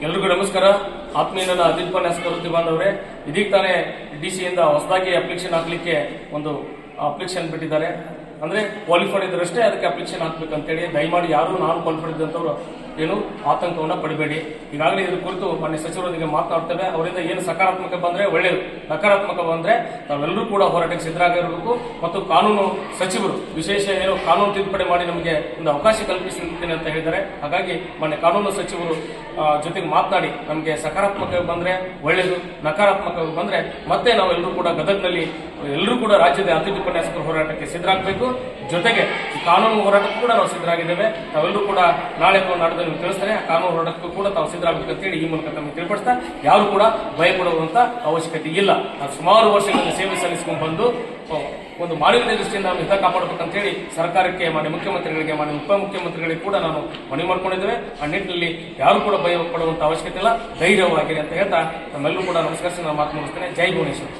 ಎಲ್ರಿಗೂ ನಮಸ್ಕಾರ. ಆತ್ಮೀಯ ನನ್ನ ಅಧಿಪನ್ಯಾಸಕ ವೃತ್ತಿ ಬಾಂಧವರೇ, ಇದೀಗ ತಾನೇ ಡಿಸಿಯಿಂದ ಹೊಸದಾಗಿ ಅಪ್ಲಿಕೇಶನ್ ಹಾಕ್ಲಿಕ್ಕೆ ಒಂದು ಅಪ್ಲಿಕೇಶನ್ ಬಿಟ್ಟಿದ್ದಾರೆ. ಅಂದ್ರೆ ಕ್ವಾಲಿಫೈಡ್ ಇದ್ರಷ್ಟೇ ಅದಕ್ಕೆ ಅಪ್ಲಿಕೇಶನ್ ಹಾಕ್ಬೇಕಂತೇಳಿ ದಯಮಾಡಿ ಯಾರು ನಾನು ಕ್ವಾಲಿಫೈಡ್ ಇದ್ದಂಥವ್ರು ಏನು ಆತಂಕವನ್ನ ಪಡಬೇಡಿ. ಈಗಾಗಲೇ ಇದ್ರ ಕುರಿತು ಮಾನ್ಯ ಸಚಿವರೊಂದಿಗೆ ಮಾತನಾಡ್ತೇವೆ. ಅವರಿಂದ ಏನು ಸಕಾರಾತ್ಮಕ ಬಂದ್ರೆ ಒಳ್ಳೆಯದು, ನಕಾರಾತ್ಮಕ ಬಂದ್ರೆ ನಾವೆಲ್ಲರೂ ಕೂಡ ಹೋರಾಟಕ್ಕೆ ಸಿದ್ಧರಾಗಿರಬೇಕು. ಮತ್ತು ಕಾನೂನು ಸಚಿವರು ವಿಶೇಷ ಏನು ಕಾನೂನು ತಿದ್ದುಪಡಿ ಮಾಡಿ ನಮಗೆ ಒಂದು ಅವಕಾಶ ಕಲ್ಪಿಸುತ್ತೇನೆ ಅಂತ ಹೇಳಿದ್ದಾರೆ. ಹಾಗಾಗಿ ಮಾನ್ಯ ಕಾನೂನು ಸಚಿವರು ಜೊತೆಗೆ ಮಾತನಾಡಿ ನಮಗೆ ಸಕಾರಾತ್ಮಕ ಬಂದ್ರೆ ಒಳ್ಳೆಯದು, ನಕಾರಾತ್ಮಕ ಬಂದ್ರೆ ಮತ್ತೆ ನಾವೆಲ್ಲರೂ ಕೂಡ ಗದಗ್ನಲ್ಲಿ ಎಲ್ಲರೂ ಕೂಡ ರಾಜ್ಯದ ಅತಿಥಿ ಉಪನ್ಯಾಸಕರ ಹೋರಾಟಕ್ಕೆ ಸಿದ್ಧರಾಗಬೇಕು. ಜೊತೆಗೆ ಈ ಕಾನೂನು ಹೋರಾಟಕ್ಕೂ ಕೂಡ ನಾವು ಸಿದ್ಧರಾಗಿದ್ದೇವೆ. ನಾವೆಲ್ಲರೂ ಕೂಡ ನಾಳೆ ನಾಡದ ನೀವು ತಿಳಿಸ್ತಾರೆ ಆ ಕಾನೂನು ಹೋರಾಟಕ್ಕೂ ಕೂಡ ತಾವು ಸಿದ್ಧರಾಗಬೇಕಂತೇಳಿ ಈ ಮೂಲಕ ತಮಗೆ ತಿಳಿಪಡಿಸ್ತಾ ಯಾರು ಕೂಡ ಭಯಪಡುವಂತ ಅವಶ್ಯಕತೆ ಇಲ್ಲ. ನಾವು ಸುಮಾರು ವರ್ಷಗಳಲ್ಲಿ ಸೇವೆ ಸಲ್ಲಿಸಿಕೊಂಡು ಬಂದು ಒಂದು ಮಾನವೀಯತೆ ದೃಷ್ಟಿಯಿಂದ ನಾವು ಹಿತ ಕಾಪಾಡಬೇಕಂತೇಳಿ ಸರ್ಕಾರಕ್ಕೆ, ಮಾನ್ಯ ಮುಖ್ಯಮಂತ್ರಿಗಳಿಗೆ, ಮಾನ್ಯ ಉಪಮುಖ್ಯಮಂತ್ರಿಗಳಿಗೆ ಕೂಡ ನಾನು ಮನವಿ ಮಾಡ್ಕೊಂಡಿದ್ದೇವೆ. ಆ ನಿಟ್ಟಿನಲ್ಲಿ ಯಾರು ಕೂಡ ಭಯ ಪಡುವಂತ ಅವಶ್ಯಕತೆ ಇಲ್ಲ, ಧೈರ್ಯವಾಗಿರಿ ಅಂತ ಹೇಳ್ತಾ ನಮ್ಮೆಲ್ಲರೂ ಕೂಡ ನಮಸ್ಕರಿಸಿ ನಾನು ಮಾತು ಮುಗಿಸ್ತೇನೆ. ಜೈ ಭುವನೇಶ್ವರ್.